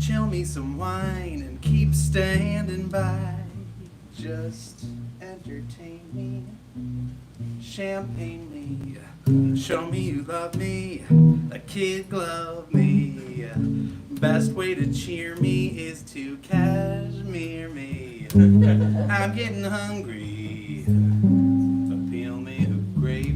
chill me some wine and keep standing by. Just entertain me, champagne me, show me you love me, a kid glove me. Best way to cheer me is to cashmere me. I'm getting hungry, so peel me a grape.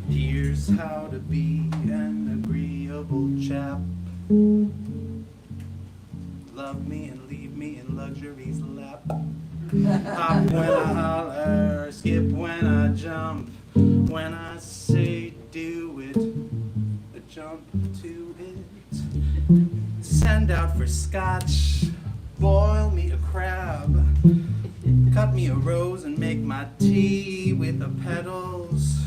Here's how to be an agreeable chap. Love me and leave me in luxury's lap. Hop when I holler, skip when I jump. When I say do it, jump to it. Send out for scotch, boil me a crab. Cut me a rose and make my tea with the petals.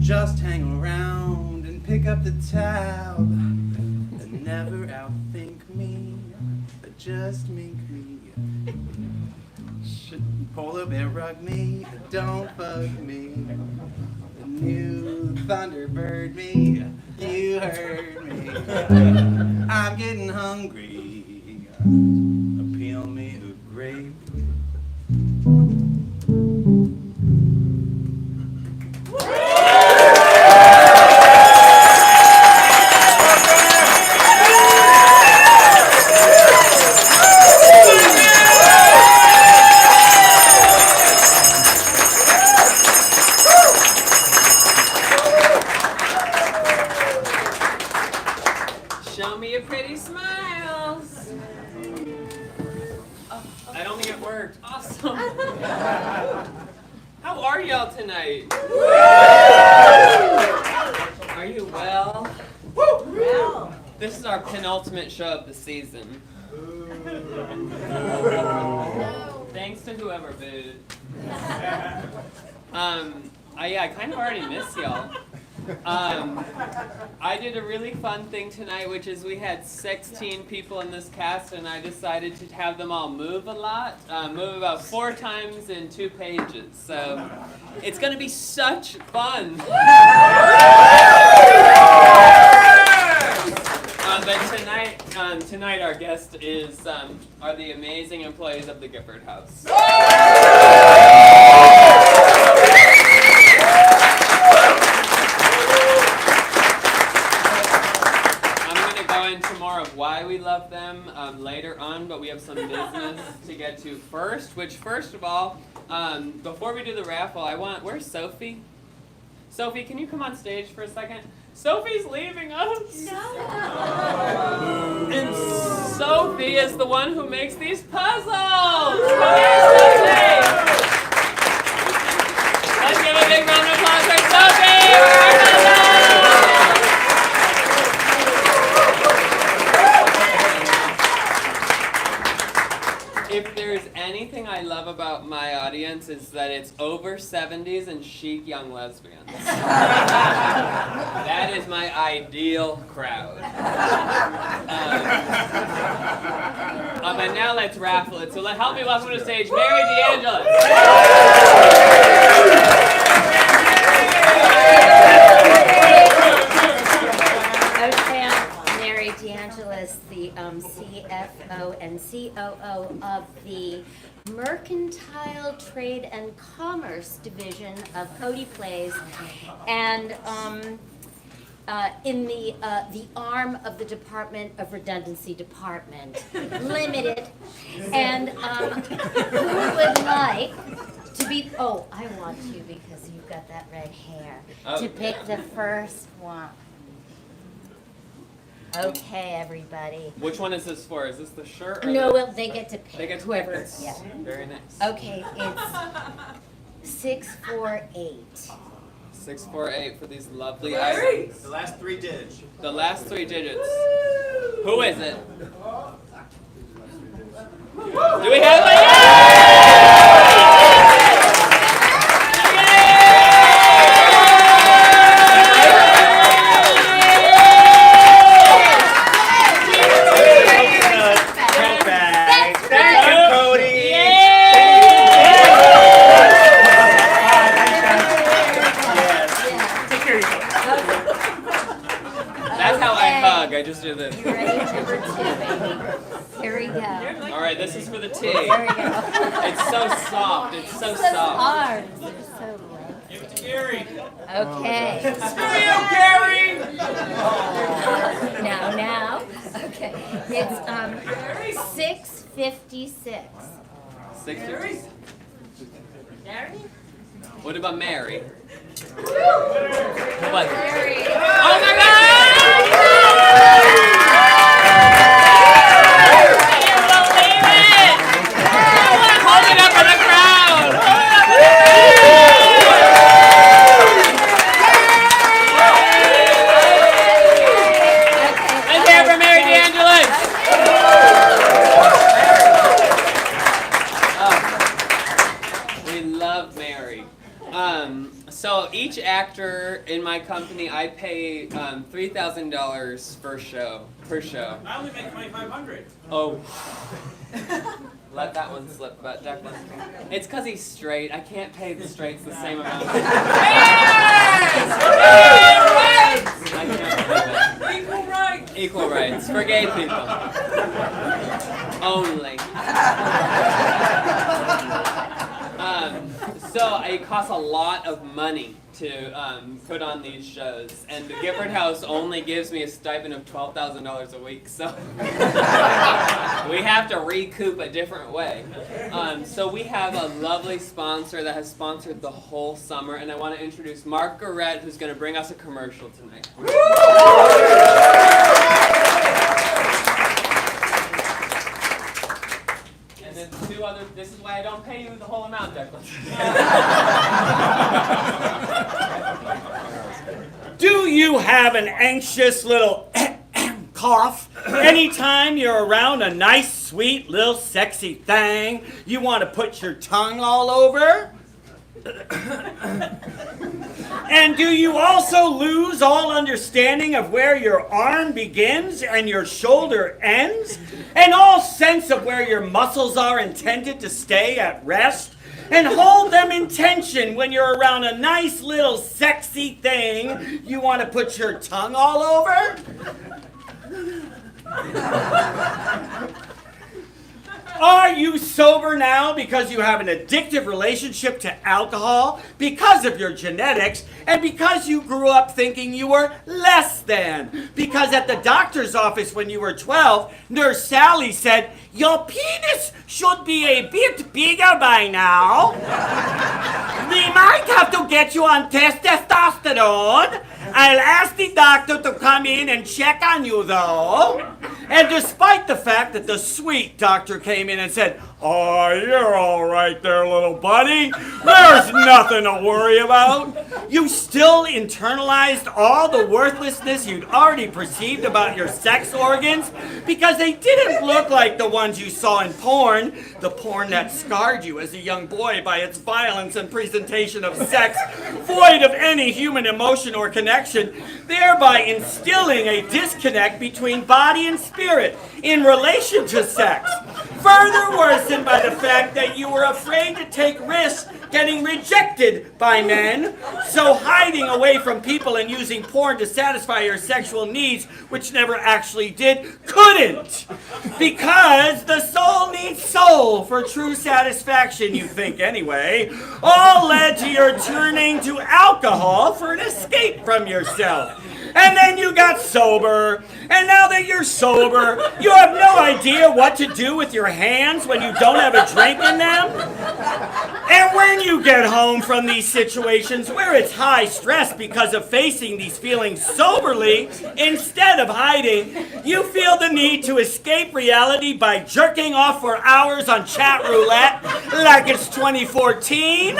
Just hang around and pick up the tab. And never outthink me, just mink me. Polar bear rug me, don't bug me. The new Thunderbird me, you heard me. I'm getting hungry, peel me a grape. Show me your pretty smiles. That only it worked. Awesome. How are y'all tonight? Are you well? Well. This is our penultimate show of the season. Thanks to whoever booed. I kind of already miss y'all. I did a really fun thing tonight, which is we had 16 people in this cast, and I decided to have them all move a lot, move about 4 times in 2 pages. So it's going to be such fun. But tonight our guest are the amazing employees of the Gifford House. More of why we love them later on, but we have some business to get to first, which first of all, before we do the raffle, where's Sophie? Sophie, can you come on stage for a second? Sophie's leaving us! No! And Sophie is the one who makes these puzzles! Come here, Sophie! Let's give a big round of applause for Sophie! If there's anything I love about my audience is that it's over 70s and chic young lesbians. That is my ideal crowd. But now let's raffle it. So help me welcome to the stage Mary DeAngelis. The CFO and COO of the Mercantile Trade and Commerce Division of CODY Plays, and in the arm of the Department of Redundancy Department Limited. And who would like to be? Oh, I want you because you've got that red hair. To pick the first one. Okay, everybody. Which one is this for? Is this the shirt? Or No, well, they get to pick. They get to whoever. pick this. Yeah. Very nice. Okay, it's 648. 648 for these lovely items. The last 3 digits. The last 3 digits. Who is it? Do we have a Okay, just do this. You ready? Number 2, baby. Here we go. All right, this is for the T. There we go. It's so soft. It's so Those soft. arms are so light. Give it to Gary. Okay. Screw you, Gary! Now. Okay. It's 6:56. 6:50. What about Mary? What? Oh my God! Hold it up for the crowd! Let's hear it for Mary DeAngelis! We love Mary. So each actor in my company, I pay $3,000 per show. I only make $2,500. Oh. Let that one slip, but Declan. It's because he's straight. I can't pay the straights the same amount. I can't believe it. Equal rights. Equal rights for gay people. Only. So it costs a lot of money to put on these shows, and the Gifford House only gives me a stipend of $12,000 a week, so we have to recoup a different way. So we have a lovely sponsor that has sponsored the whole summer, and I want to introduce Margaret, who's going to bring us a commercial tonight. And then 2 other, this is why I don't pay you the whole amount, Declan. Do you have an anxious little cough anytime you're around a nice, sweet, little sexy thing you want to put your tongue all over? And do you also lose all understanding of where your arm begins and your shoulder ends? And all sense of where your muscles are intended to stay at rest? And hold them in tension when you're around a nice little sexy thing you want to put your tongue all over? Are you sober now because you have an addictive relationship to alcohol, because of your genetics, and because you grew up thinking you were less than? Because at the doctor's office when you were 12, Nurse Sally said, "Your penis should be a bit bigger by now. We might have to get you on testosterone. I'll ask the doctor to come in and check on you though." And despite the fact that the sweet doctor came in and said, "Oh, you're all right there, little buddy. There's nothing to worry about," you still internalized all the worthlessness you'd already perceived about your sex organs because they didn't look like the ones you saw in porn, the porn that scarred you as a young boy by its violence and presentation of sex void of any human emotion or connection, thereby instilling a disconnect between body and spirit in relation to sex. Further worsened by the fact that you were afraid to take risks getting rejected by men, so hiding away from people and using porn to satisfy your sexual needs, which never actually did, couldn't. Because the soul needs soul for true satisfaction, you think anyway, all led to your turning to alcohol for an escape from yourself. And then you got sober, and now that you're sober, you have no idea what to do with your hands when you don't have a drink in them. And when you get home from these situations where it's high stress because of facing these feelings soberly instead of hiding, you feel the need to escape reality by jerking off for hours on chat roulette like it's 2014.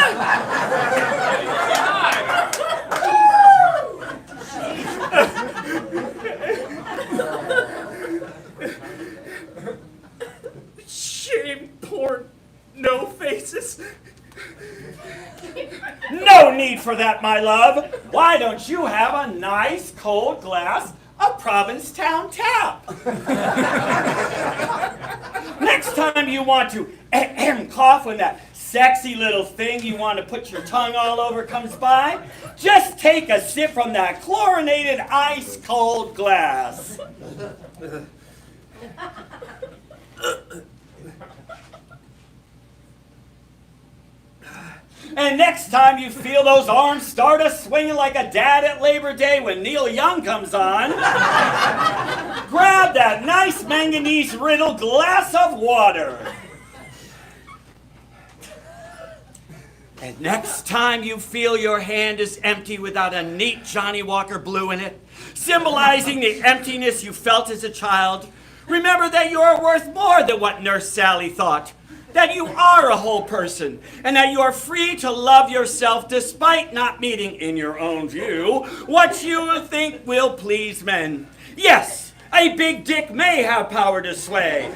Shame porn, no faces. No need for that, my love. Why don't you have a nice cold glass of Provincetown tap? Next time you want to cough when that sexy little thing you want to put your tongue all over comes by, just take a sip from that chlorinated ice-cold glass. And next time you feel those arms start a swinging like a dad at Labor Day when Neil Young comes on, grab that nice manganese-riddled glass of water. And next time you feel your hand is empty without a neat Johnny Walker Blue in it, symbolizing the emptiness you felt as a child, remember that you are worth more than what Nurse Sally thought. That you are a whole person, and that you are free to love yourself despite not meeting, in your own view, what you think will please men. Yes, a big dick may have power to sway,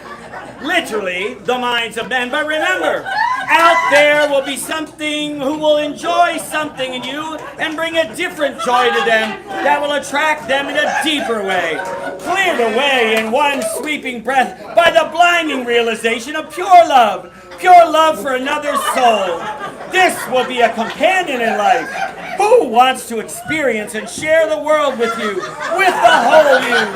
literally, the minds of men, but remember, out there will be something who will enjoy something in you and bring a different joy to them that will attract them in a deeper way, cleared away in one sweeping breath by the blinding realization of pure love for another's soul. This will be a companion in life. Who wants to experience and share the world with you, with the whole you,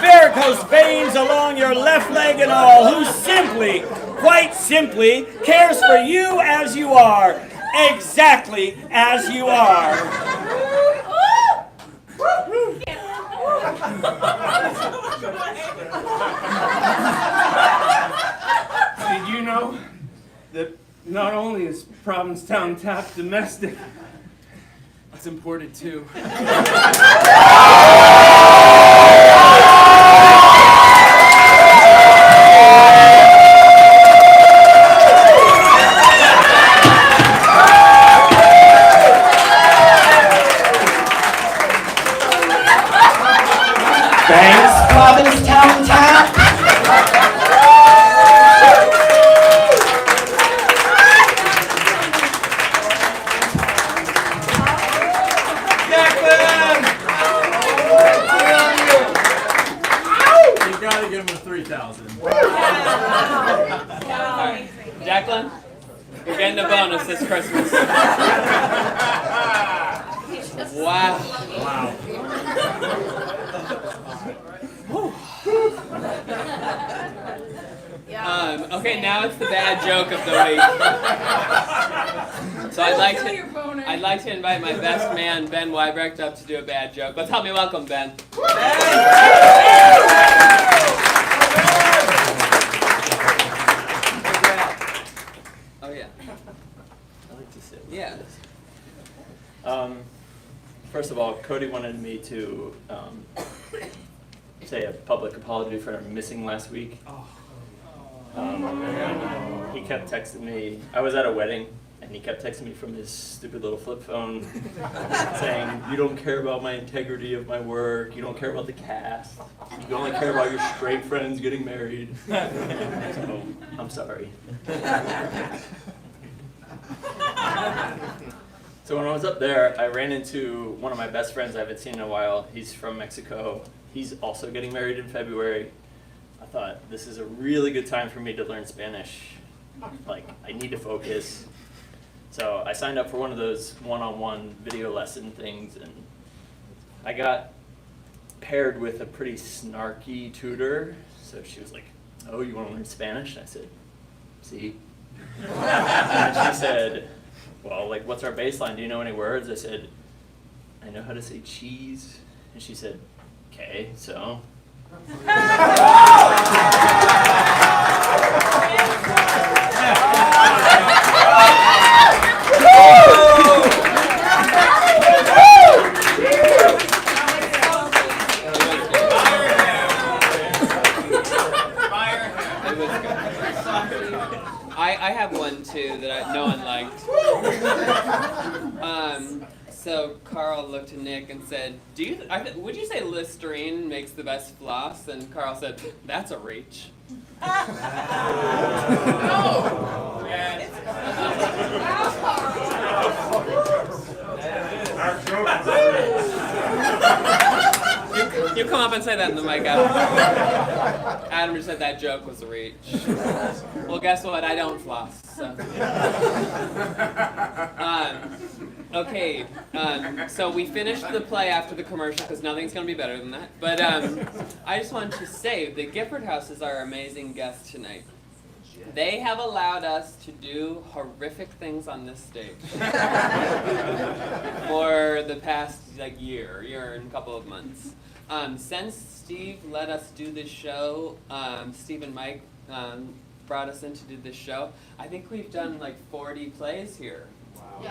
varicose veins along your left leg and all, who simply, quite simply, cares for you as you are, exactly as you are. Did you know that not only is Provincetown tap domestic, it's imported too? Thanks, Provincetown Tap. You gotta give him a 3,000. Declan, you're getting a bonus this Christmas. Wow. Okay, now it's the bad joke of the week. So I'd like to invite my best man, Ben Weibrecht, up to do a bad joke. Let's help me welcome Ben. Oh yeah. I like to sit. Yeah. First of all, Cody wanted me to say a public apology for missing last week. He kept texting me. I was at a wedding, and he kept texting me from his stupid little flip phone, saying, "You don't care about my integrity of my work. You don't care about the cast. You only care about your straight friends getting married." So, I'm sorry. So when I was up there, I ran into one of my best friends I haven't seen in a while. He's from Mexico. He's also getting married in February. I thought, this is a really good time for me to learn Spanish. Like, I need to focus. So I signed up for one of those one-on-one video lesson things, and I got paired with a pretty snarky tutor. So she was like, "Oh, you want to learn Spanish?" And I said, "Sí." And she said, "Well, like, what's our baseline? Do you know any words?" I said, "I know how to say cheese." And she said, "Okay, so." I have one too that no one liked. So Carl looked to Nick and said, would you say Listerine makes the best floss? And Carl said, "That's a reach." You come up and say that in the mic, Adam. Adam just said that joke was a reach. Well, guess what? I don't floss. So. Okay, so we finished the play after the commercial because nothing's going to be better than that. But I just wanted to say the Gifford House is our amazing guest tonight. They have allowed us to do horrific things on this stage for the past year and a couple of months. Since Steve let us do this show, Steve and Mike brought us in to do this show, I think we've done 40 plays here. Wow.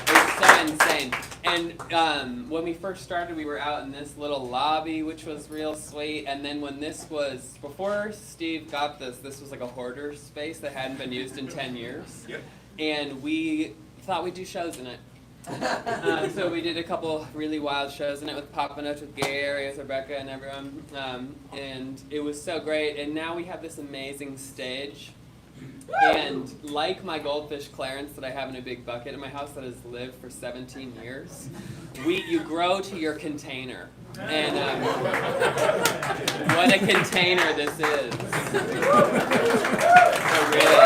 It's so insane. And when we first started, we were out in this little lobby, which was real sweet. And then when before Steve got this was like a hoarder space that hadn't been used in 10 years. Yep. And we thought we'd do shows in it. So we did a couple really wild shows in it with Papa Notes, with Gary, with Rebecca and everyone. And it was so great. And now we have this amazing stage. And like my goldfish Clarence that I have in a big bucket in my house that has lived for 17 years, you grow to your container. And what a container this is. So really.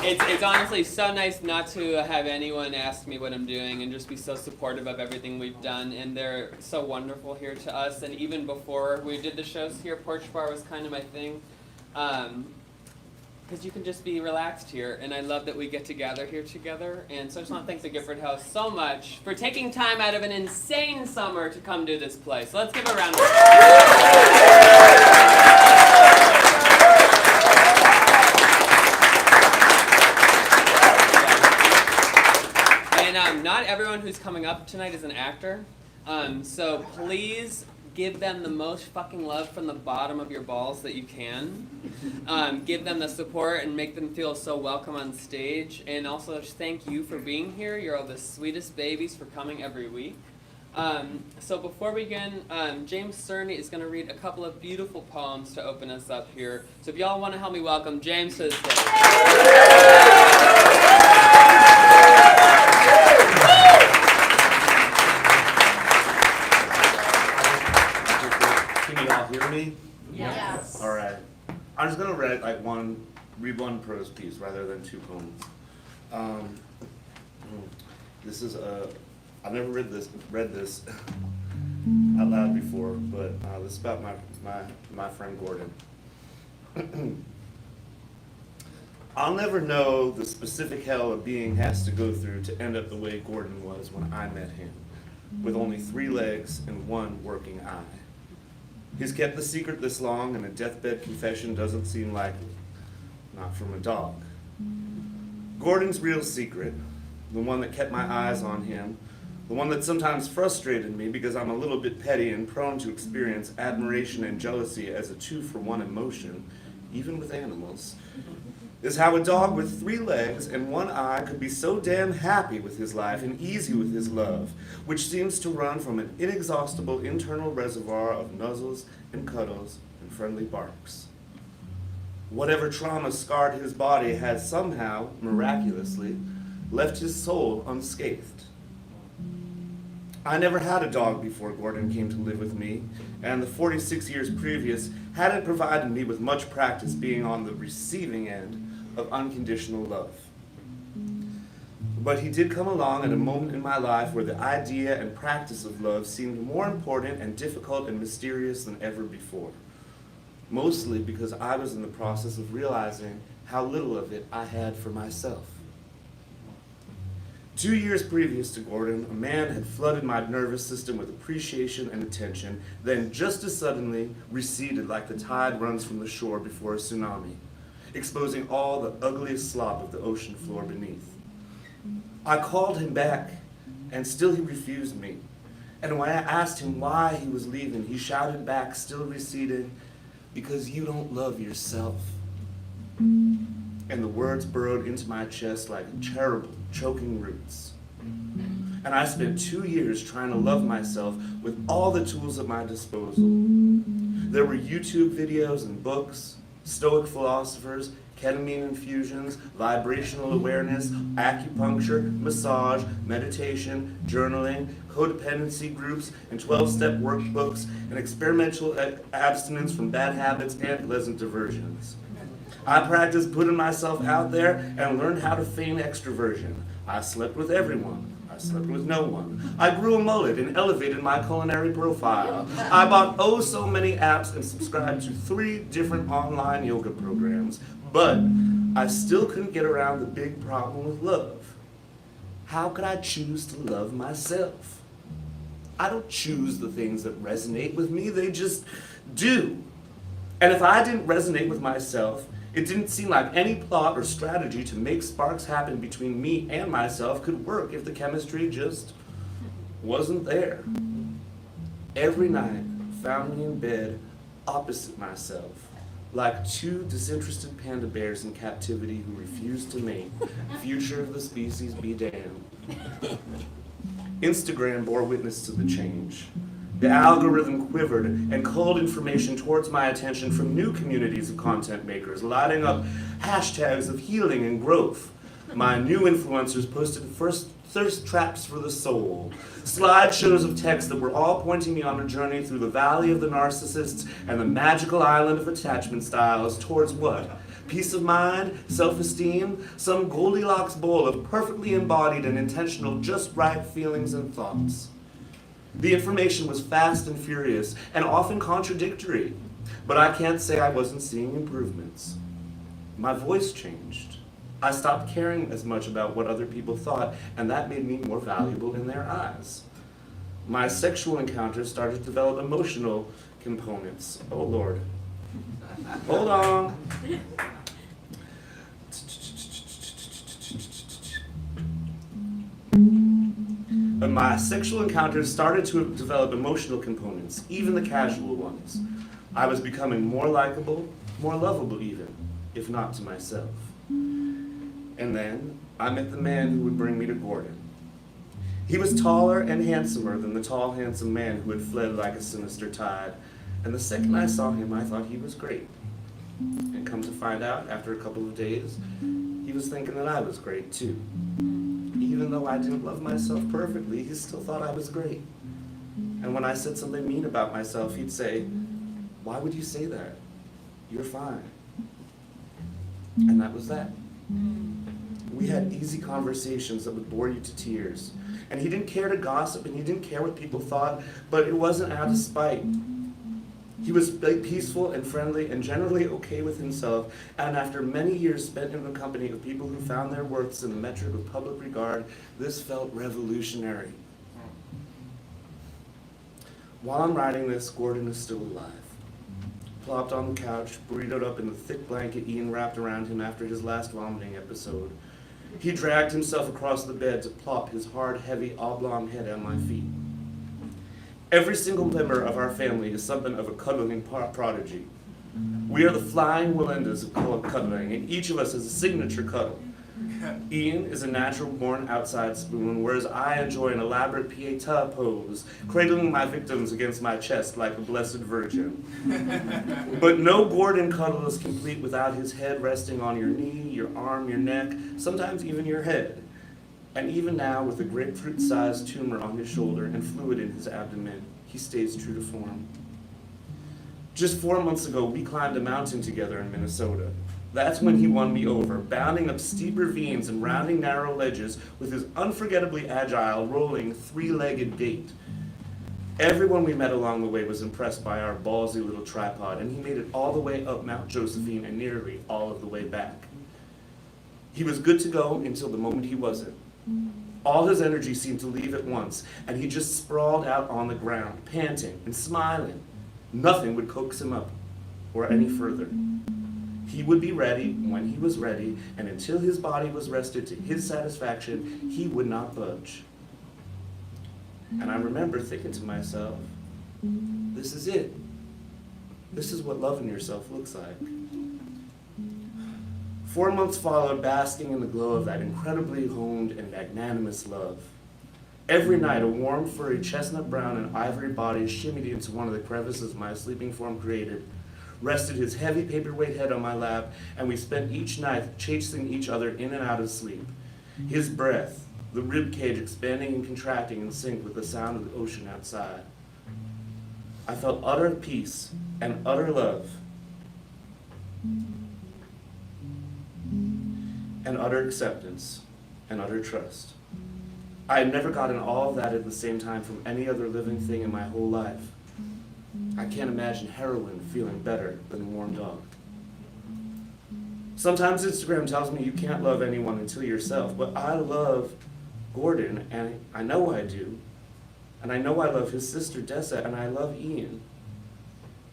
It's honestly so nice not to have anyone ask me what I'm doing and just be so supportive of everything we've done, and they're so wonderful here to us. And even before we did the shows here, Porch Bar was kind of my thing, because you can just be relaxed here, and I love that we get to gather here together. And so I just want to thank the Gifford House so much for taking time out of an insane summer to come do this play. So let's give a round of applause. And not everyone who's coming up tonight is an actor, so please give them the most fucking love from the bottom of your balls that you can. Give them the support and make them feel so welcome on stage. And also just thank you for being here. You're all the sweetest babies for coming every week. So before we begin, James Cerny is going to read a couple of beautiful poems to open us up here. So if y'all want to help me welcome James to the stage. Can you all hear me? Yes. All right. I'm just gonna read one prose piece rather than two poems. This is I've never read this out loud before, but this is about my friend Gordon. I'll never know the specific hell a being has to go through to end up the way Gordon was when I met him, with only 3 legs and 1 working eye. He's kept the secret this long, and a deathbed confession doesn't seem likely. Not from a dog. Gordon's real secret, the one that kept my eyes on him, the one that sometimes frustrated me because I'm a little bit petty and prone to experience admiration and jealousy as a 2-for-1 emotion, even with animals, is how a dog with 3 legs and 1 eye could be so damn happy with his life and easy with his love, which seems to run from an inexhaustible internal reservoir of nuzzles and cuddles and friendly barks. Whatever trauma scarred his body has somehow, miraculously, left his soul unscathed. I never had a dog before Gordon came to live with me, and the 46 years previous hadn't provided me with much practice being on the receiving end of unconditional love. But he did come along at a moment in my life where the idea and practice of love seemed more important and difficult and mysterious than ever before. Mostly because I was in the process of realizing how little of it I had for myself. 2 years previous to Gordon, a man had flooded my nervous system with appreciation and attention, then just as suddenly receded like the tide runs from the shore before a tsunami, exposing all the ugliest slop of the ocean floor beneath. I called him back, and still he refused me. And when I asked him why he was leaving, he shouted back, still receding, "Because you don't love yourself." And the words burrowed into my chest like terrible, choking roots. And I spent 2 years trying to love myself with all the tools at my disposal. There were YouTube videos and books, Stoic philosophers, ketamine infusions, vibrational awareness, acupuncture, massage, meditation, journaling, codependency groups, and 12-step workbooks, and experimental abstinence from bad habits and pleasant diversions. I practiced putting myself out there and learned how to feign extroversion. I slept with everyone. I slept with no one. I grew a mullet and elevated my culinary profile. I bought oh so many apps and subscribed to 3 different online yoga programs. But I still couldn't get around the big problem with love. How could I choose to love myself? I don't choose the things that resonate with me, they just do. And if I didn't resonate with myself, it didn't seem like any plot or strategy to make sparks happen between me and myself could work if the chemistry just wasn't there. Every night found me in bed opposite myself, like 2 disinterested panda bears in captivity who refuse to mate. Future of the species be damned. Instagram bore witness to the change. The algorithm quivered and culled information towards my attention from new communities of content makers, lighting up hashtags of healing and growth. My new influencers posted thirst traps for the soul, slideshows of text that were all pointing me on a journey through the valley of the narcissists and the magical island of attachment styles towards what? Peace of mind, self-esteem, some Goldilocks bowl of perfectly embodied and intentional just right feelings and thoughts. The information was fast and furious, and often contradictory, but I can't say I wasn't seeing improvements. My voice changed. I stopped caring as much about what other people thought, and that made me more valuable in their eyes. My sexual encounters started to develop emotional components. Oh Lord. Hold on. My sexual encounters started to develop emotional components, even the casual ones. I was becoming more likable, more lovable even, if not to myself. And then I met the man who would bring me to Gordon. He was taller and handsomer than the tall, handsome man who had fled like a sinister tide. And the second I saw him, I thought he was great. And come to find out, after a couple of days, he was thinking that I was great too. Even though I didn't love myself perfectly, he still thought I was great. And when I said something mean about myself, he'd say, "Why would you say that? You're fine." And that was that. We had easy conversations that would bore you to tears. And he didn't care to gossip, and he didn't care what people thought, but it wasn't out of spite. He was peaceful and friendly and generally okay with himself, and after many years spent in the company of people who found their worths in the metric of public regard, this felt revolutionary. While I'm writing this, Gordon is still alive. Plopped on the couch, burritoed up in the thick blanket Ian wrapped around him after his last vomiting episode. He dragged himself across the bed to plop his hard, heavy, oblong head on my feet. Every single member of our family is something of a cuddling prodigy. We are the flying Walendas of cuddling, and each of us has a signature cuddle. Ian is a natural-born outside spoon, whereas I enjoy an elaborate pietà pose, cradling my victims against my chest like the Blessed Virgin. But no Gordon cuddle is complete without his head resting on your knee, your arm, your neck, sometimes even your head. And even now, with a grapefruit-sized tumor on his shoulder and fluid in his abdomen, he stays true to form. Just 4 months ago, we climbed a mountain together in Minnesota. That's when he won me over, bounding up steep ravines and rounding narrow ledges with his unforgettably agile, rolling, 3-legged gait. Everyone we met along the way was impressed by our ballsy little tripod, and he made it all the way up Mount Josephine and nearly all of the way back. He was good to go until the moment he wasn't. All his energy seemed to leave at once, and he just sprawled out on the ground, panting and smiling. Nothing would coax him up or any further. He would be ready when he was ready, and until his body was rested to his satisfaction, he would not budge. And I remember thinking to myself, this is it. This is what loving yourself looks like. 4 months followed, basking in the glow of that incredibly honed and magnanimous love. Every night, a warm, furry, chestnut brown and ivory body shimmied into one of the crevices my sleeping form created, rested his heavy paperweight head on my lap, and we spent each night chasing each other in and out of sleep. His breath, the rib cage expanding and contracting in sync with the sound of the ocean outside. I felt utter peace and utter love and utter acceptance and utter trust. I had never gotten all of that at the same time from any other living thing in my whole life. I can't imagine heroin feeling better than a warm dog. Sometimes Instagram tells me you can't love anyone until yourself, but I love Gordon, and I know I do. And I know I love his sister Dessa, and I love Ian.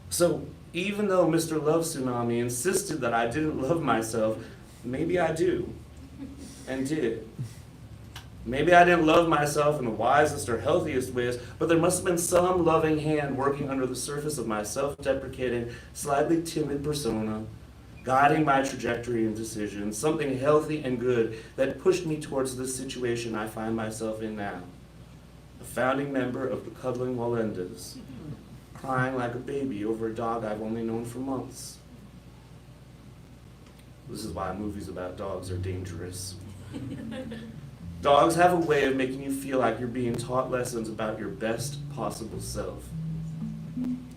So even though Mr. Love Tsunami insisted that I didn't love myself, maybe I do, and did. Maybe I didn't love myself in the wisest or healthiest ways, but there must have been some loving hand working under the surface of my self-deprecating, slightly timid persona, guiding my trajectory and decisions, something healthy and good that pushed me towards this situation I find myself in now. A founding member of the Cuddling Walendas, crying like a baby over a dog I've only known for months. This is why movies about dogs are dangerous. Dogs have a way of making you feel like you're being taught lessons about your best possible self.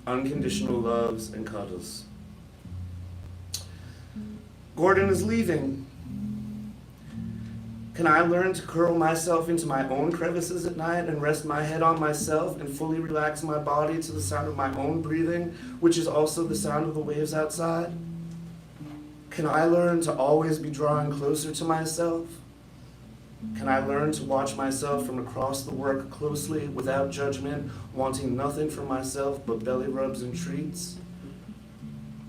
Unconditional loves and cuddles. Gordon is leaving. Can I learn to curl myself into my own crevices at night and rest my head on myself and fully relax my body to the sound of my own breathing, which is also the sound of the waves outside? Can I learn to always be drawing closer to myself? Can I learn to watch myself from across the work closely, without judgment, wanting nothing for myself but belly rubs and treats?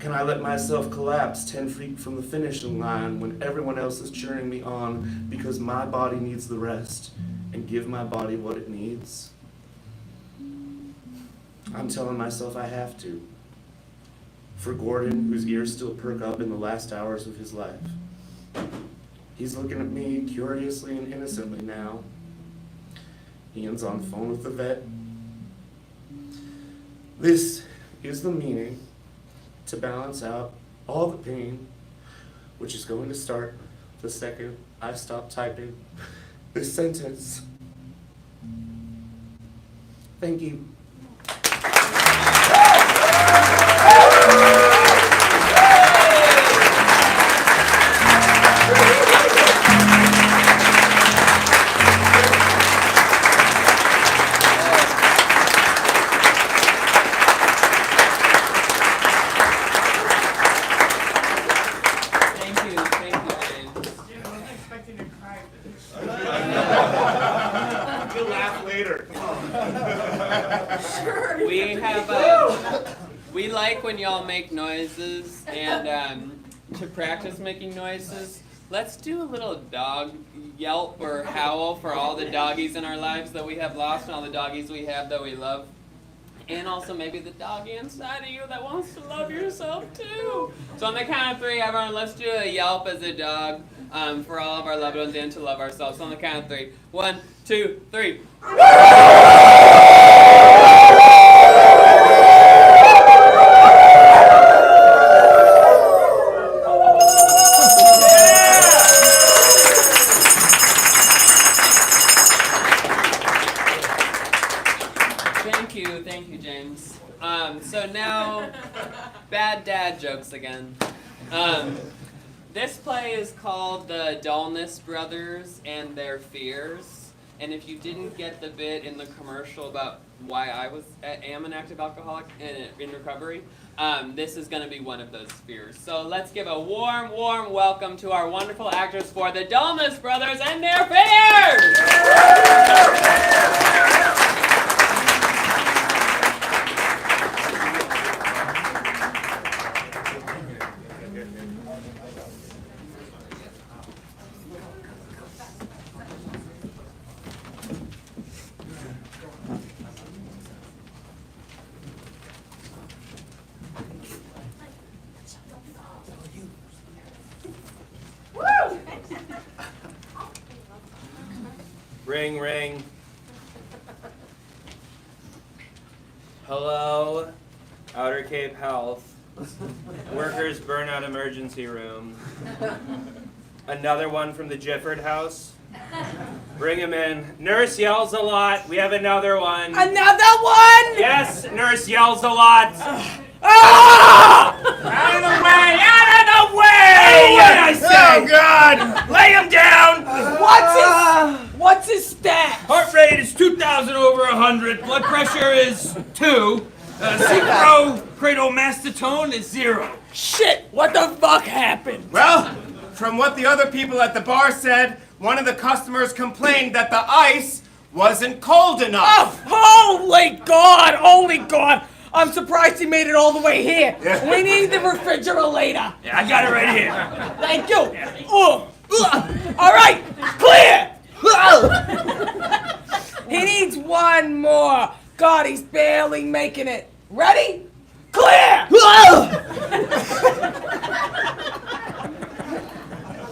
Can I let myself collapse 10 feet from the finishing line when everyone else is cheering me on because my body needs the rest, and give my body what it needs? I'm telling myself I have to. For Gordon, whose ears still perk up in the last hours of his life. He's looking at me curiously and innocently now. Ian's on the phone with the vet. This is the meaning to balance out all the pain, which is going to start the second I stop typing this sentence. Thank you. We like when y'all make noises, and to practice making noises, let's do a little dog yelp or howl for all the doggies in our lives that we have lost and all the doggies we have that we love. And also maybe the doggy inside of you that wants to love yourself too. So on the count of 3, everyone, let's do a yelp as a dog for all of our loved ones and to love ourselves. So on the count of 3. 1, 2, 3. Thank you, James. So now, bad dad jokes again. This play is called The Dullness Brothers and Their Fears. And if you didn't get the bit in the commercial about why I am an active alcoholic in recovery, this is going to be one of those fears. So let's give a warm, warm welcome to our wonderful actors for The Dullness Brothers and Their Fears! Ring, ring. Hello, Outer Cape Health. Workers burnout emergency room. Another one from the Gifford House. Bring him in. Nurse yells a lot. We have another one. Another one? Yes, nurse yells a lot. Ah! Out of the way! Out of the way! I say! Oh, God! Lay him down! What's his stat? Heart rate is 2,000 over 100. Blood pressure is 2. Synchrocratomastatone is 0. Shit, what the fuck happened? Well, from what the other people at the bar said, one of the customers complained that the ice wasn't cold enough. Oh, holy God! I'm surprised he made it all the way here. Yeah. We need the refrigerator. Yeah, I got it right here. Thank you. All right, clear. He needs one more. God, he's barely making it. Ready? Clear.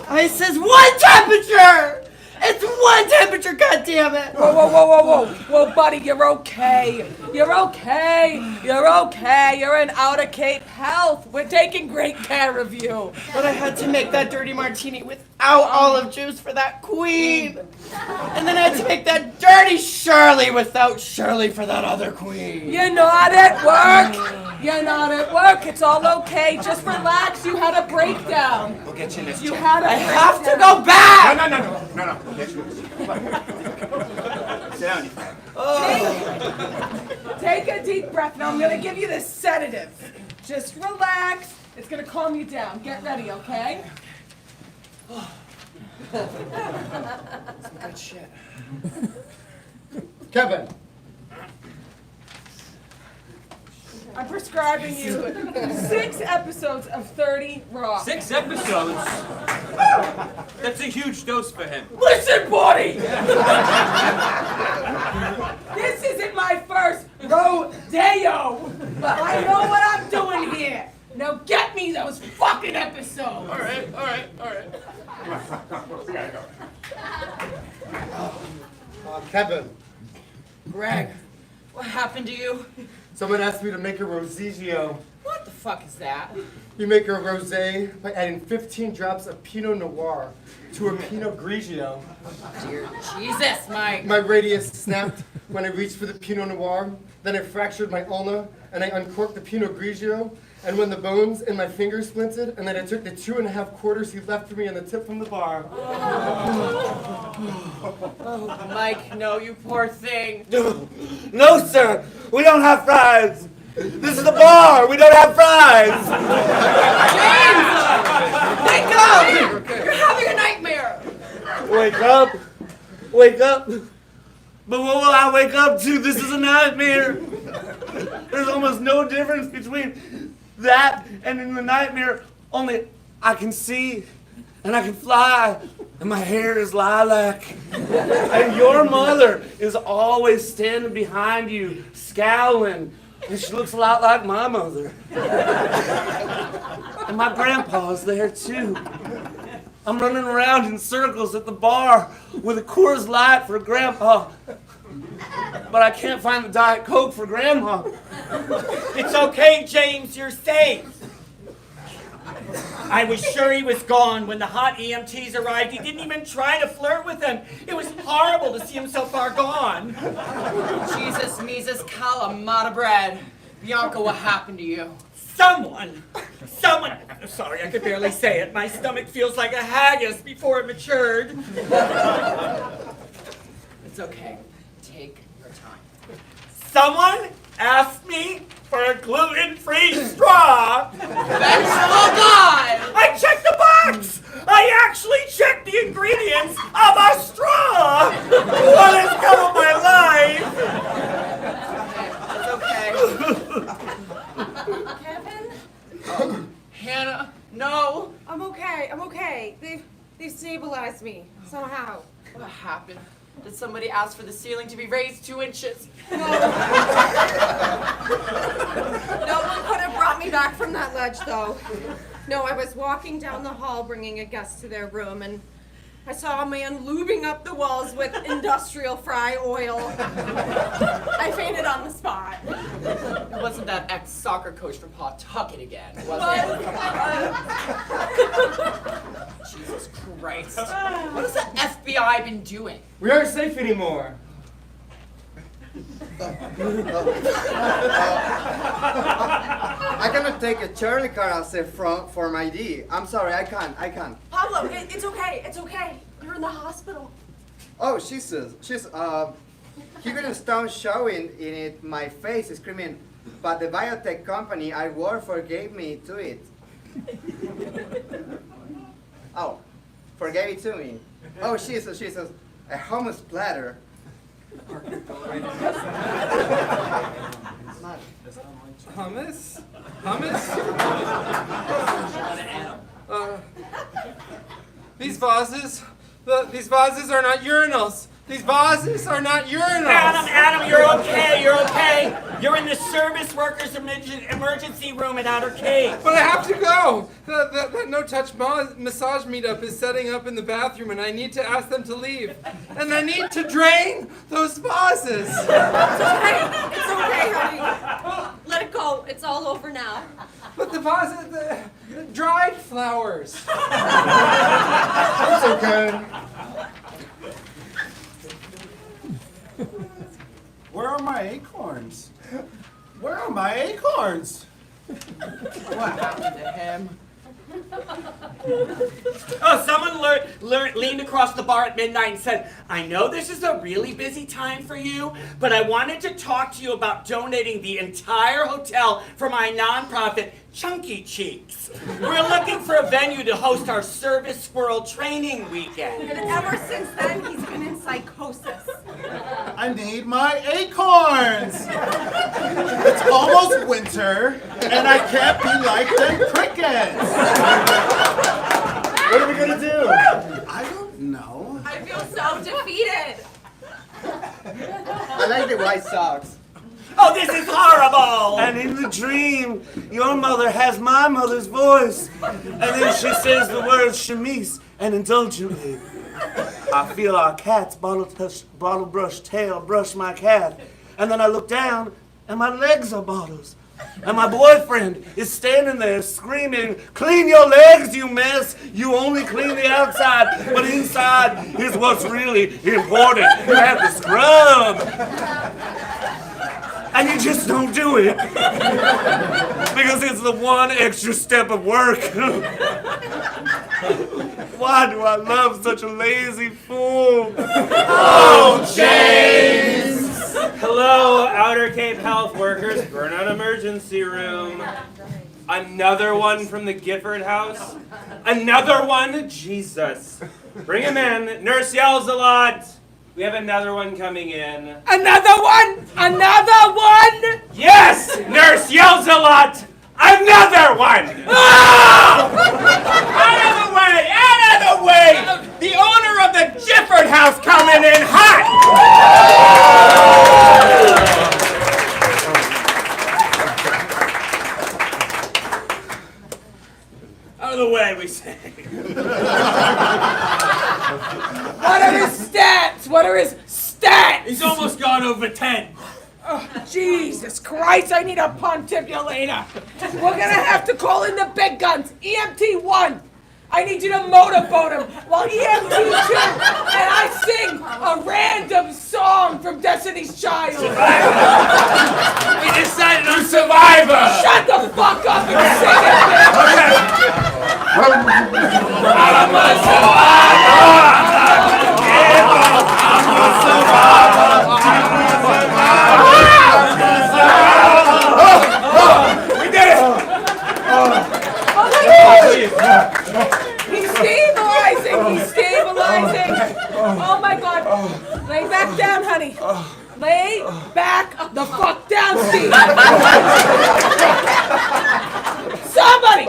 Ice is one temperature! It's one temperature, goddammit! Whoa, buddy, you're okay. You're in outer Cape Health. We're taking great care of you. But I had to make that dirty martini without olive juice for that queen. And then I had to make that dirty Shirley without Shirley for that other queen. You're not at work. It's all okay. Just relax. You had a breakdown. We'll get you in this You chair. had a I breakdown. have to go back! No. We'll get you in this chair. Sit down, you Take a deep breath. Now I'm going to give you this sedative. Just relax. It's going to calm you down. Get ready, okay? Some good shit. Kevin, I'm prescribing you 6 episodes of 30 Raw. 6 episodes? That's a huge dose for him. Listen, buddy! This isn't my first rodeo, but I know what I'm doing here. Now get me those fucking episodes. All right. We gotta go. Kevin, Greg, what happened to you? someone asked me to make a rosiccio. What the fuck is that? You make a rosé by adding 15 drops of Pinot Noir to a Pinot Grigio. Dear Jesus, Mike. My radius snapped when I reached for the Pinot Noir. Then I fractured my ulna and I uncorked the Pinot Grigio. And when the bones in my fingers splinted, and then I took the 2.5 quarters he left for me on the tip from the bar. Oh, Mike, no, you poor thing. No, sir! We don't have fries! This is the bar! We don't have fries! Wake up! You're having a nightmare. Wake up! Wake up! But what will I wake up to? This is a nightmare! There's almost no difference between that and in the nightmare, only I can see and I can fly and my hair is lilac. And your mother is always standing behind you, scowling, and she looks a lot like my mother. And my grandpa's there too. I'm running around in circles at the bar with a Coors Light for Grandpa. But I can't find the Diet Coke for Grandma. It's okay, James, you're safe. I was sure he was gone when the hot EMTs arrived. He didn't even try to flirt with them. It was horrible to see him so far gone. Jesus, Mises, calamata bread. Bianca, what happened to you? Someone, I'm sorry, I could barely say it. My stomach feels like a haggis before it matured. It's okay. Take your time. Someone asked me for a gluten-free straw. Oh, God! I checked the box! I actually checked the ingredients of a straw! What has come of my life? It's okay. Kevin? Hannah, no! I'm okay. They've stabilized me somehow. What happened? Did somebody ask for the ceiling to be raised 2 inches? No one could have brought me back from that ledge, though. No, I was walking down the hall bringing a guest to their room, and I saw a man lubing up the walls with industrial fry oil. I fainted on the spot. It wasn't that ex-soccer coach from Pawtucket again, was it? Jesus Christ. What has the FBI been doing? We aren't safe anymore. I cannot take a Charlie card as a for my ID. I'm sorry, I can't. Pablo, it's okay. It's okay. You're in the hospital. Oh, she's Gifford Stone showing in it my face screaming, but the biotech company I work for gave me to it. Oh, forgave it to me. Oh, she's a hummus platter. Hummus? Hummus? These vases are not urinals. These vases are not urinals. Adam, you're okay, you're okay. You're in the service workers emergency room at Outer Cape. But I have to go. That no-touch massage meetup is setting up in the bathroom, and I need to ask them to leave. And I need to drain those vases. It's okay, honey. Let it go. It's all over now. But the vases, the dried flowers. It's okay. Where are my acorns? Where are my acorns? What happened to him? Oh, someone leaned across the bar at midnight and said, I know this is a really busy time for you, but I wanted to talk to you about donating the entire hotel for my nonprofit, Chunky Cheeks. We're looking for a venue to host our service squirrel training weekend. And ever since then, he's been in psychosis. I need my acorns! It's almost winter, and I can't be like them crickets! What are we gonna do? I don't know. I feel so defeated. I like the White Sox. Oh, this is horrible! And in the dream, your mother has my mother's voice. And then she says the words chemise and indulgently. I feel our cat's bottle brush tail brush my cat. And then I look down and my legs are bottles. And my boyfriend is standing there screaming, clean your legs, you mess. You only clean the outside, but inside is what's really important. You have to scrub. And you just don't do it. Because it's the one extra step of work. Why do I love such a lazy fool? Oh, James! Hello, Outer Cape health workers. Burnout emergency room. Another one from the Gifford House. Another one? Jesus. Bring him in. Nurse yells a lot. We have another one coming in. Another one? Another one? Yes! Nurse yells a lot. Another one! Oh! Out of the way! Out of the way! The owner of the Gifford House coming in hot! Out of the way, we say. What are his stats? What are his stats? He's almost gone over 10. Oh, Jesus Christ, I need a pontiffulator. We're gonna have to call in the big guns. EMT 1. I need you to motorboat him while EMT 2 and I sing a random song from Destiny's Child. Survivor! We decided on Survivor! Shut the fuck up and sing it, I'm a survivor! We did it! He's stabilizing! He's stabilizing! Oh my God! Lay back down, honey. Lay back the fuck down, Steve! Somebody!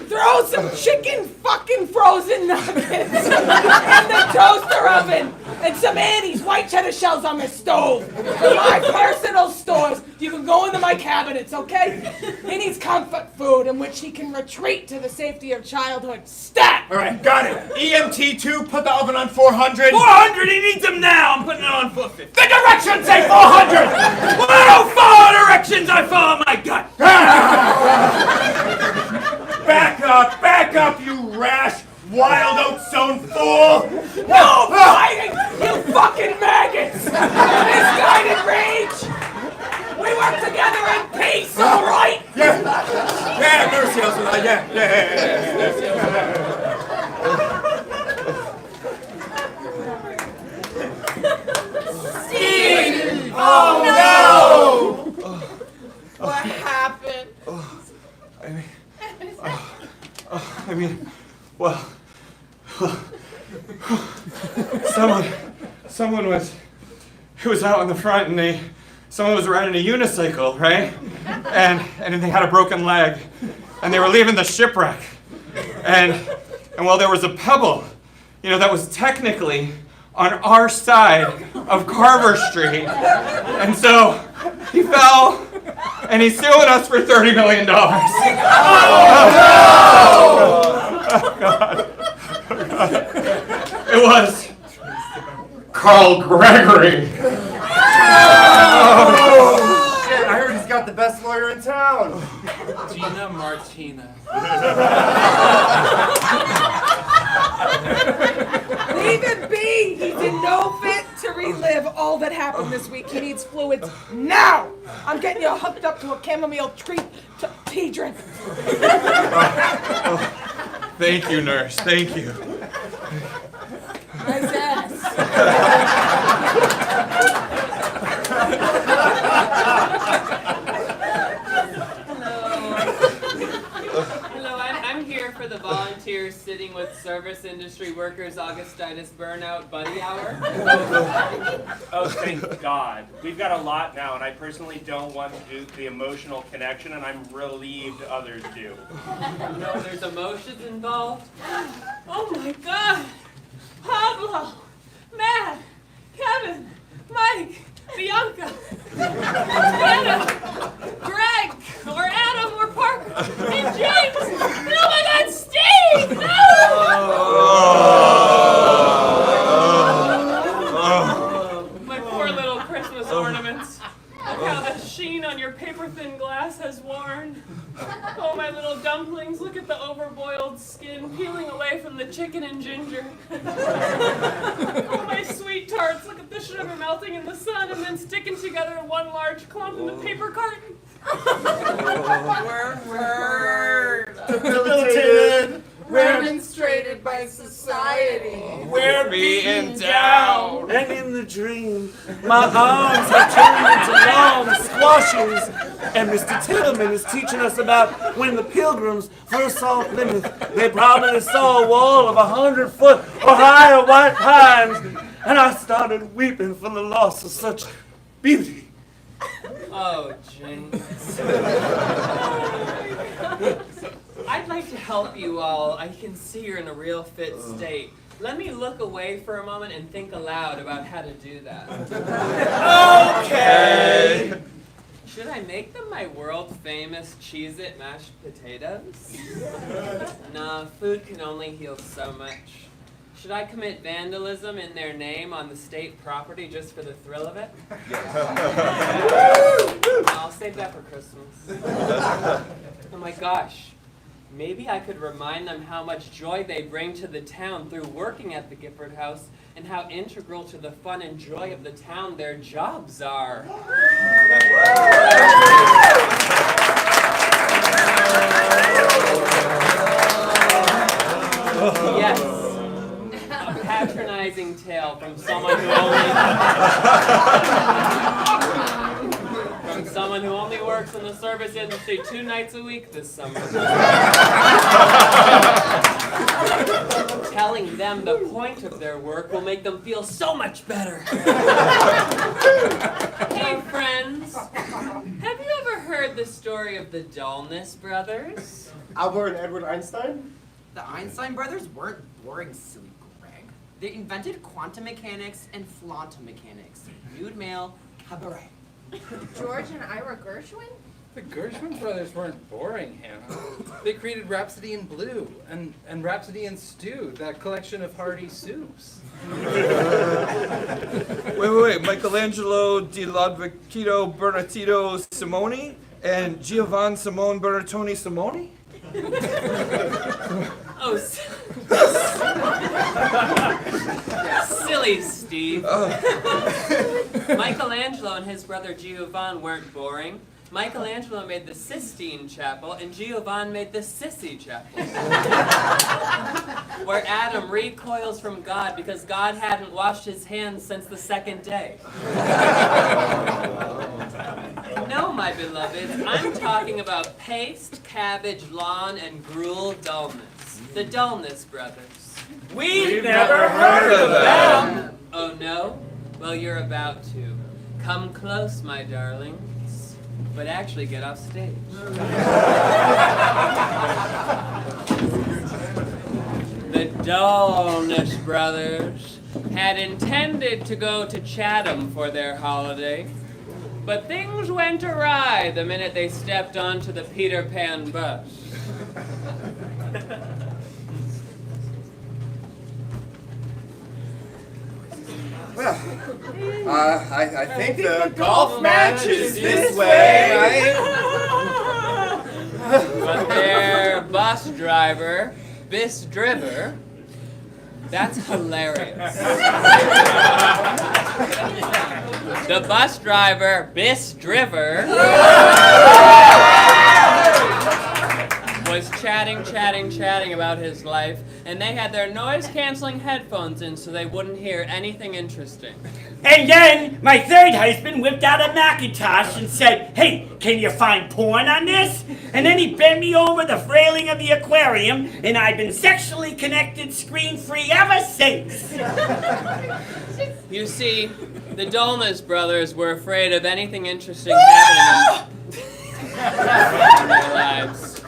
Throw some chicken fucking frozen nuggets in the toaster oven and some Annie's white cheddar shells on the stove. They're my personal stores. You can go into my cabinets, okay? He needs comfort food in which he can retreat to the safety of childhood. Stat! All right, got it. EMT2, put the oven on 400. 400, he needs them now. I'm putting it on 450. The directions say 400. I don't follow directions, I follow my gut. Back up, you rash, wild oat sown fool. No fighting, you fucking maggots! Misguided rage! We work together in peace, all right? Yeah, mercy, yeah. Steve! Oh, no! What happened? Well, someone was out in the front and someone was riding a unicycle, right? And they had a broken leg and they were leaving the shipwreck. And well, there was a pebble, that was technically on our side of Carver Street. And so he fell and he's suing us for $30 million. Oh, God. It was Carl Gregory. Oh, shit, I heard he's got the best lawyer in town. Gina Martina. Leave it be! He's in no fit to relive all that happened this week. He needs fluids now! I'm getting you hooked up to a chamomile tea drink. Thank you, nurse. Thank you. Nice ass. Hello, I'm here for the volunteers sitting with service industry workers Augustitis burnout buddy hour. Oh, thank God. We've got a lot now, and I personally don't want to do the emotional connection, and I'm relieved others do. No, there's emotions involved. Oh my God! Pablo, Matt, Kevin, Mike, Bianca, Anna, Greg, or Adam, or Parker, and James! And oh my God, Steve! No! My poor little Christmas ornaments. Look how the sheen on your paper-thin glass has worn. Oh, my little dumplings, look at the overboiled skin peeling away from the chicken and ginger. Oh, my sweet tarts, look at the sugar melting in the sun and then sticking together in one large clump in the paper carton. We're Debilitated. demonstrated by society. We're beaten down. And in the dream, my arms have turned into long squashes. And Mr. Tillman is teaching us about when the Pilgrims first saw Plymouth, they probably saw a wall of 100-foot or higher white pines. And I started weeping for the loss of such beauty. Oh, James. I'd like to help you all. I can see you're in a real fit state. Let me look away for a moment and think aloud about how to do that. Okay. Should I make them my world-famous Cheez-It mashed potatoes? Nah, food can only heal so much. Should I commit vandalism in their name on the state property just for the thrill of it? I'll save that for Christmas. Oh my gosh. Maybe I could remind them how much joy they bring to the town through working at the Gifford House and how integral to the fun and joy of the town their jobs are. Yes. A patronizing tale from someone who only works in the service industry 2 nights a week this summer. Telling them the point of their work will make them feel so much better. Hey friends, have you ever heard the story of the Dullness brothers? Albert and Edward Einstein? The Einstein brothers weren't boring, silly Greg. They invented quantum mechanics and flaunt mechanics. Nude male, cabaret. George and Ira Gershwin? The Gershwin brothers weren't boring, Hannah. They created Rhapsody in Blue and Rhapsody in Stew, that collection of hearty soups. Wait. Michelangelo di Lodovico Bernardino Simoni and Giovanni Simone Bernardoni Simoni? Oh, silly Steve. Michelangelo and his brother Giovanni weren't boring. Michelangelo made the Sistine Chapel, and Giovanni made the Sissy Chapel, where Adam recoils from God because God hadn't washed his hands since the second day. No, my beloveds, I'm talking about paste, cabbage, lawn, and gruel dullness. The Dullness Brothers. We've never heard of them. Oh, no? Well, you're about to. Come close, my darlings, but actually get off stage. The Dullness Brothers had intended to go to Chatham for their holiday, but things went awry the minute they stepped onto the Peter Pan bus. Well, I think the golf match is this way, right? But their bus driver, Bis Driver, that's hilarious. The bus driver, Bis Driver, was chatting about his life, and they had their noise-canceling headphones in so they wouldn't hear anything interesting. And then my third husband whipped out a Macintosh and said, "Hey, can you find porn on this?" And then he bent me over the railing of the aquarium, and I've been sexually connected screen-free ever since. You see, the Dullness Brothers were afraid of anything interesting happening in their lives.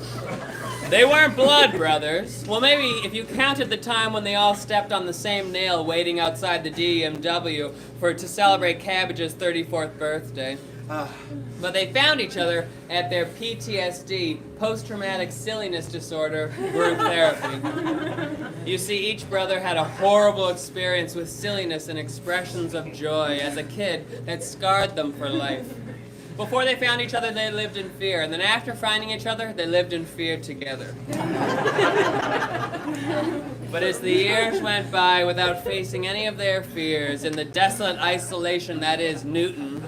They weren't blood brothers. Well, maybe if you counted the time when they all stepped on the same nail waiting outside the DMW to celebrate Cabbage's 34th birthday. But they found each other at their PTSD, post-traumatic silliness disorder, group therapy. You see, each brother had a horrible experience with silliness and expressions of joy as a kid that scarred them for life. Before they found each other, they lived in fear, and then after finding each other, they lived in fear together. But as the years went by without facing any of their fears in the desolate isolation that is Newton,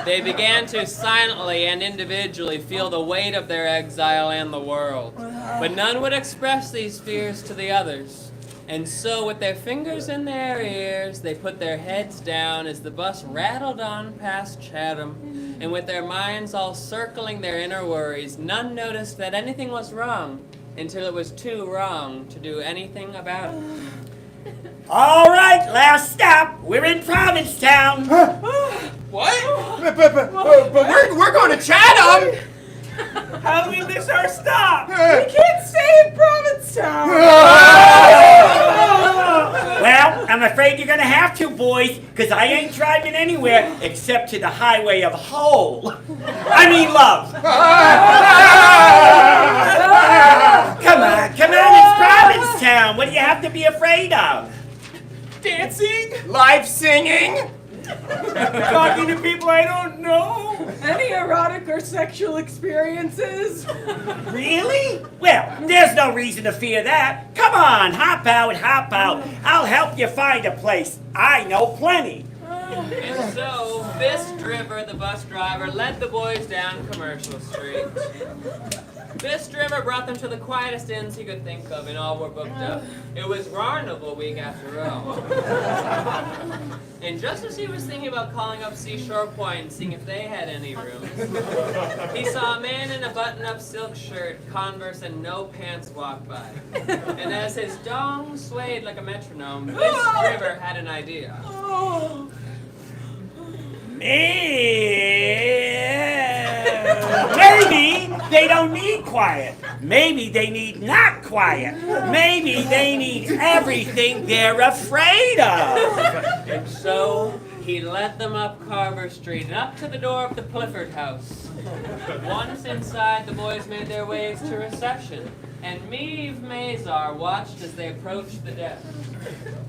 they began to silently and individually feel the weight of their exile and the world. But none would express these fears to the others. And so, with their fingers in their ears, they put their heads down as the bus rattled on past Chatham. And with their minds all circling their inner worries, none noticed that anything was wrong until it was too wrong to do anything about it. All right, last stop. We're in Provincetown. What? But we're going to Chatham! How do we miss our stop? We can't stay in Provincetown. Well, I'm afraid you're gonna have to, boys, because I ain't driving anywhere except to the highway of love. Come on, it's Provincetown. What do you have to be afraid of? Dancing? Live singing? Talking to people I don't know? Any erotic or sexual experiences? Really? Well, there's no reason to fear that. Come on, hop out. I'll help you find a place. I know plenty. And so, Bis Driver, the bus driver, led the boys down Commercial Street. Bis Driver brought them to the quietest inns he could think of, and all were booked up. It was Carnival week after all. And just as he was thinking about calling up Seashore Point and seeing if they had any rooms, he saw a man in a button-up silk shirt, Converse, and no pants walk by. And as his dong swayed like a metronome, Bis Driver had an idea. Maybe they don't need quiet. Maybe they need not quiet. Maybe they need everything they're afraid of. And so he led them up Carver Street and up to the door of the Gifford House. Once inside, the boys made their ways to reception, and Meave Mazar watched as they approached the desk.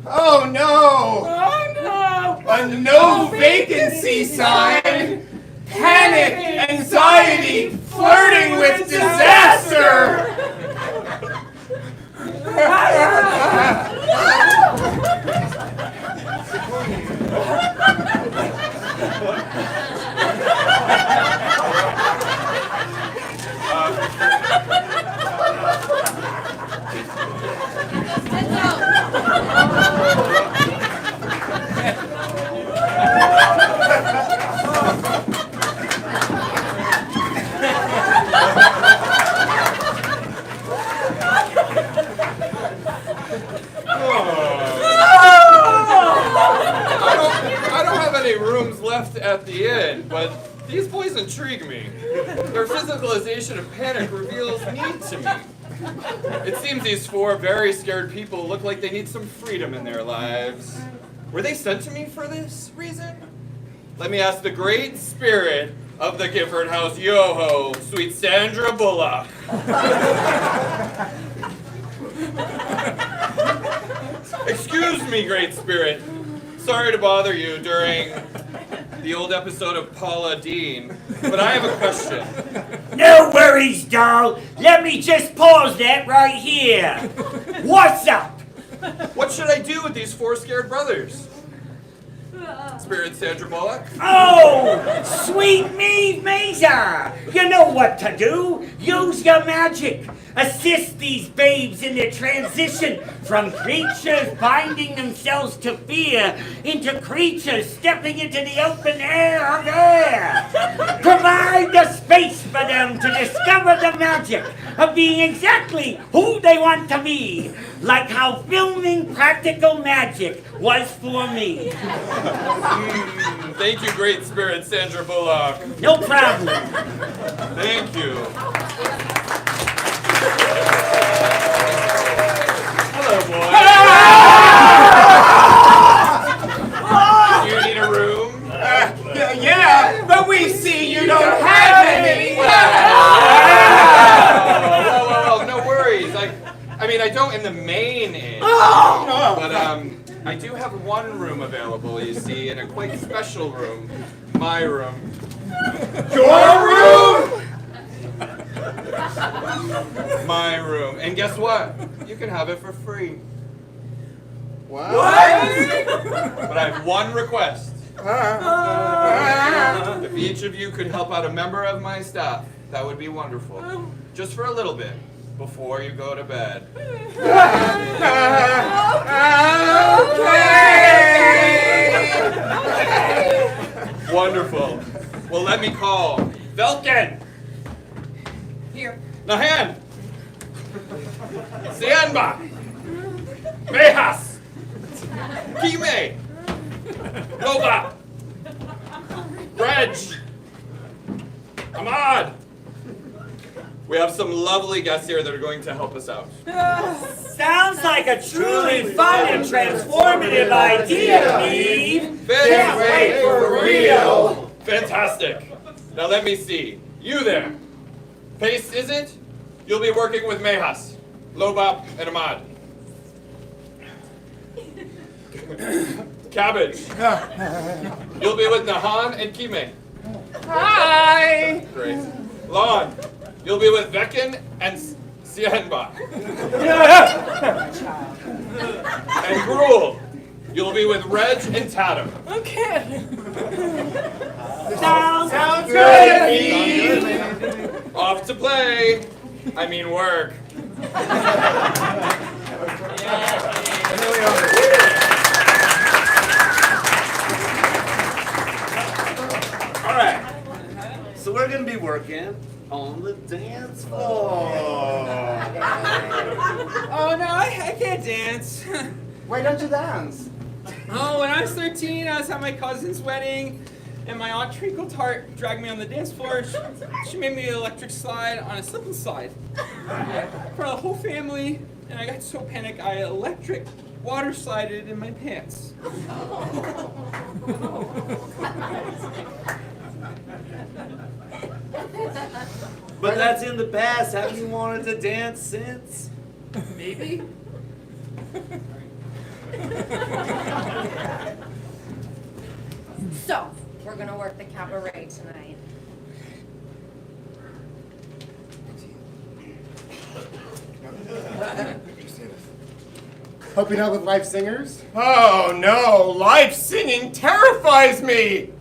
Oh no! Oh no! A no vacancy sign! Panic, anxiety, flirting with disaster! I don't have any rooms left at the inn, but these boys intrigue me. Their physicalization of panic reveals need to me. It seems these four very scared people look like they need some freedom in their lives. Were they sent to me for this reason? Let me ask the great spirit of the Gifford House, yo-ho, sweet Sandra Bullock. Excuse me, great spirit. Sorry to bother you during the old episode of Paula Dean, but I have a question. No worries, doll. Let me just pause that right here. What's up? What should I do with these four scared brothers? Spirit Sandra Bullock? Oh, sweet Meave Mazar! You know what to do. Use your magic. Assist these babes in their transition from creatures binding themselves to fear into creatures stepping into the open air of air. Provide the space for them to discover the magic of being exactly who they want to be, like how filming practical magic was for me. Thank you, great spirit Sandra Bullock. No problem. Thank you. Hello, boys. Do you need a room? Yeah, but we see you don't have any! Well, no worries. I mean, I don't in the main inn. But, I do have one room available, you see, in a quite special room. My room. Your room? My room. And guess what? You can have it for free. What? But I have one request. If each of you could help out a member of my staff, that would be wonderful. Just for a little bit, before you go to bed. Wonderful. Well, let me call Velkin. Here. Nahan. Sienba. Mejas. Kime. Nova. Reg. Ahmad. We have some lovely guests here that are going to help us out. Sounds like a truly fun and transformative idea, Meave. Can't wait for real. Fantastic. Now let me see. You there. Pace, is it? You'll be working with Mejas, Lobap, and Ahmad. Cabbage. You'll be with Nahan and Kime. Hi. Great. Lon. You'll be with Vekin and Sienba. And Gruel. You'll be with Reg and Tatum. Okay. Sounds good, Eve. Off to play. I mean work. All right. So we're gonna be working on the dance floor. Oh no, I can't dance. Why don't you dance? Oh, when I was 13, I was at my cousin's wedding, and my Aunt Treacle Tart dragged me on the dance floor. She made me an electric slide on a slip and slide. For the whole family, and I got so panicked I electric water slided in my pants. But that's in the past. Haven't you wanted to dance since? Maybe. So, we're gonna work the cabaret tonight. Helping out with live singers? Oh no, live singing terrifies me!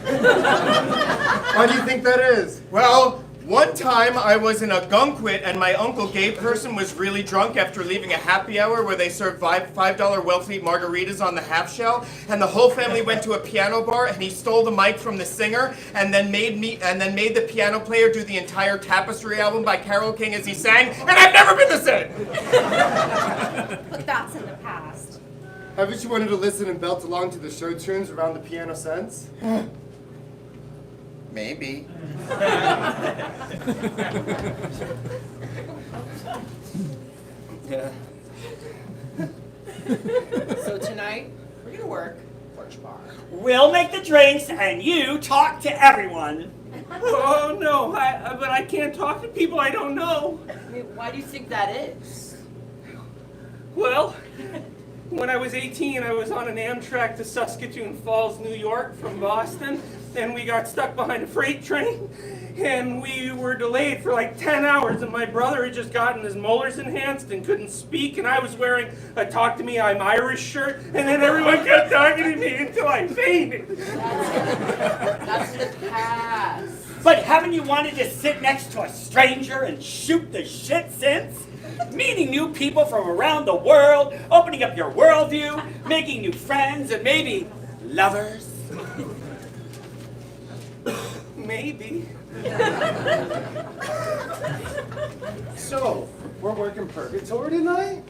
Why do you think that is? Well, one time I was in a gunkwit and my uncle gay person was really drunk after leaving a happy hour where they served $5 Wellfleet margaritas on the half shell, and the whole family went to a piano bar and he stole the mic from the singer and then made the piano player do the entire Tapestry album by Carole King as he sang, and I've never been the same! But that's in the past. Haven't you wanted to listen and belt along to the show tunes around the piano sense? Maybe. Yeah. So tonight, we're gonna work porch bar. We'll make the drinks and you talk to everyone. Oh no, but I can't talk to people I don't know. I mean, why do you think that is? Well, when I was 18, I was on an Amtrak to Saskatoon Falls, New York from Boston, and we got stuck behind a freight train, and we were delayed for like 10 hours, and my brother had just gotten his molars enhanced and couldn't speak, and I was wearing a Talk to Me, I'm Irish shirt, and then everyone kept talking to me until I fainted. That's the past. But haven't you wanted to sit next to a stranger and shoot the shit since? Meeting new people from around the world, opening up your worldview, making new friends, and maybe lovers. Maybe. So, we're working purgatory tonight?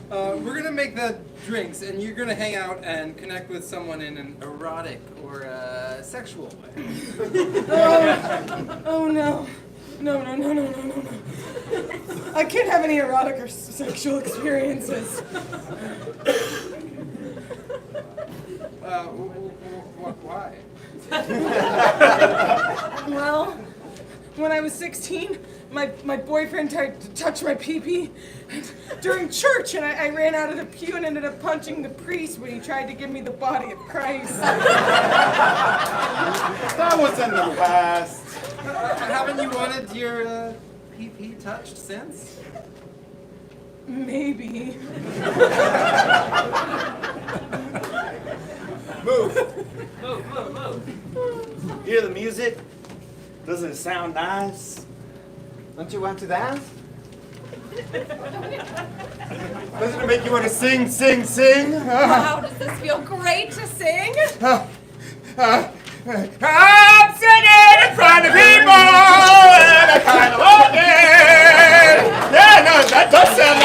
We're gonna make the drinks, and you're gonna hang out and connect with someone in an erotic or sexual way. Oh no. No. I can't have any erotic or sexual experiences. Why? Well, when I was 16, my boyfriend tried to touch my pee-pee during church, and I ran out of the pew and ended up punching the priest when he tried to give me the body of Christ. That was in the past. Haven't you wanted your pee-pee touched since? Maybe. Move. Hear the music? Doesn't it sound nice? Don't you want to dance? Doesn't it make you want to sing, sing, sing? Wow, does this feel great to sing? I'm singing in front of people, and I kind of like it. Yeah, no, that does sound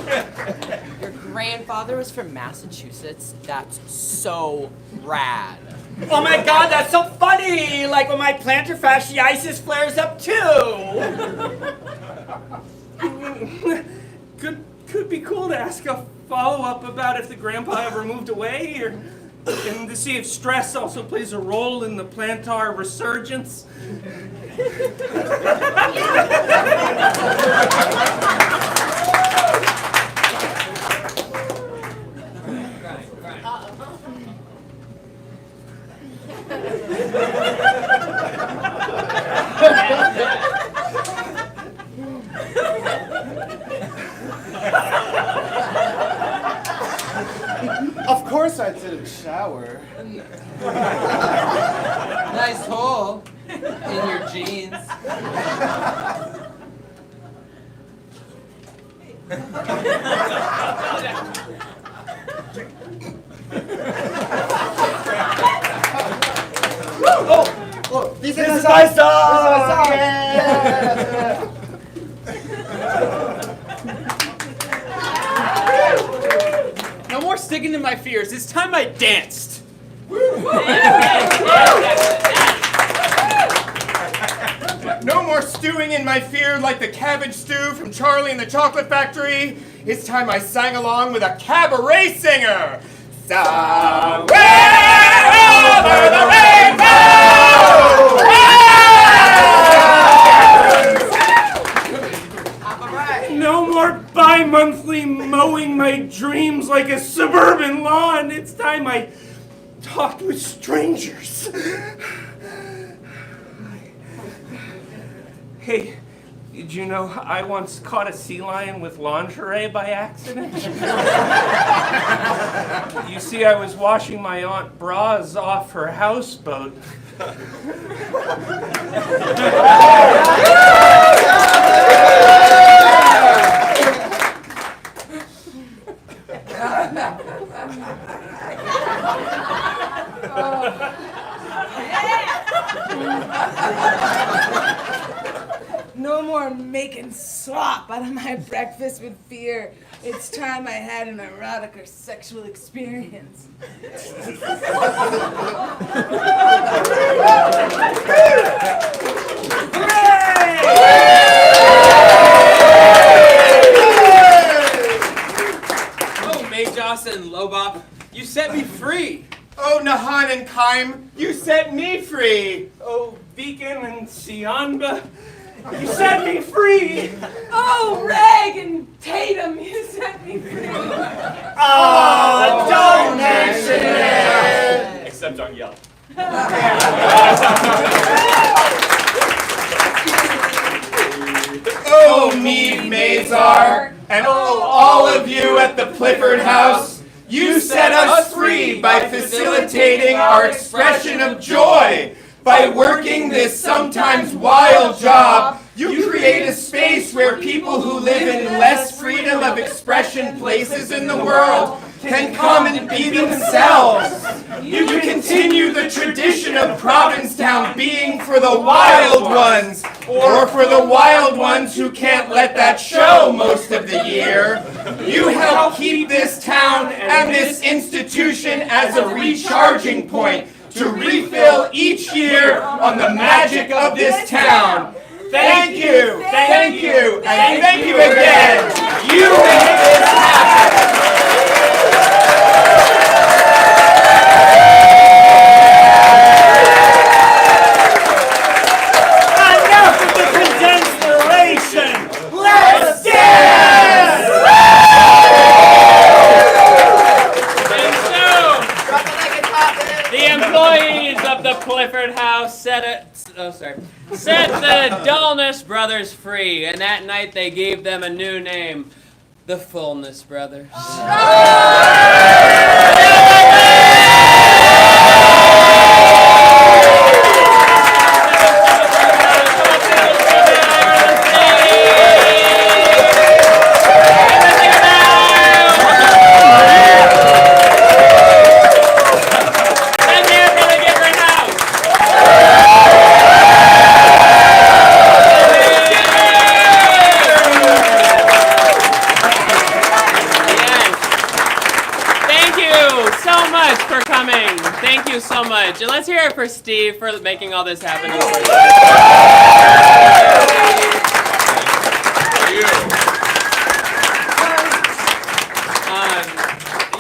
nice. Your grandfather was from Massachusetts? That's so rad. Oh my god, that's so funny! Like when my plantar fasciitis flares up too! Could be cool to ask a follow-up about if the grandpa ever moved away, and to see if stress also plays a role in the plantar resurgence. Of course I didn't shower. Nice hole in your jeans. This is my song! sticking to my fears. It's time I danced. No more stewing in my fear like the cabbage stew from Charlie and the Chocolate Factory. It's time I sang along with a cabaret singer. Somewhere over the rainbow! No more bi-monthly mowing my dreams like a suburban lawn. It's time I talked with strangers. Hey, did you know I once caught a sea lion with lingerie by accident? You see, I was washing my Aunt bras off her houseboat. No more making slop out of my breakfast with fear. It's time I had an erotic or sexual experience. Oh, Majos and Lobop, you set me free. Oh, Nahan and Kaim, you set me free. Oh, Beacon and Sianba, you set me free. Oh, Rag and Tatum, you set me free. Oh, don't mention it. Except on Yelp. Oh, Mead Mazar, and all of you at the Clifford House, you set us free by facilitating our expression of joy. By working this sometimes wild job, you create a space where people who live in less freedom of expression places in the world can come and be themselves. You continue the tradition of Provincetown being for the wild ones, or for the wild ones who can't let that show most of the year. You help keep this town and this institution as a recharging point to refill each year on the magic of this town. Thank you, and thank you again. You make this happen. Enough of the condensed oration. Let's dance! The employees of the Clifford House set the Dullness Brothers free, and that night they gave them a new name, the Fullness Brothers. Thank you so much. And let's hear it for Steve for making all this happen.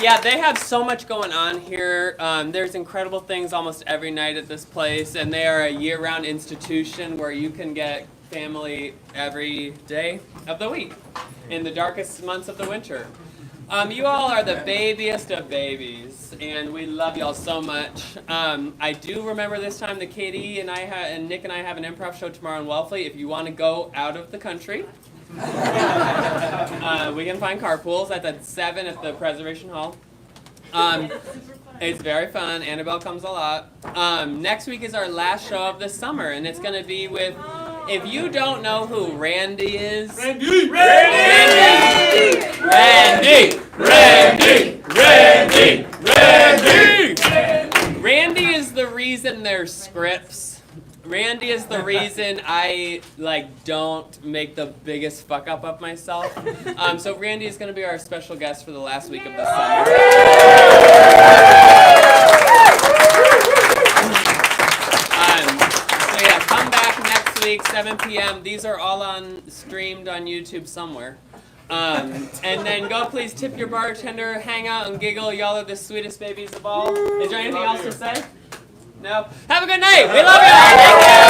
Yeah, they have so much going on here. There's incredible things almost every night at this place, and they are a year-round institution where you can get family every day of the week in the darkest months of the winter. You all are the babiest of babies, and we love y'all so much. I do remember this time that Katie and Nick and I have an improv show tomorrow in Wellfleet. If you want to go out of the country, we can find carpools at 7 at the Preservation Hall. It's very fun. Annabelle comes a lot. Next week is our last show of the summer, and it's going to be with... If you don't know who Randy is... Randy! Randy is the reason there's scripts. Randy is the reason I don't make the biggest fuck up of myself. So Randy is going to be our special guest for the last week of the summer. 7 p.m. These are all streamed on YouTube somewhere. And then go please tip your bartender, hang out and giggle. Y'all are the sweetest babies of all. Is there anything else to say? No? Have a good night. We love you. Thank you.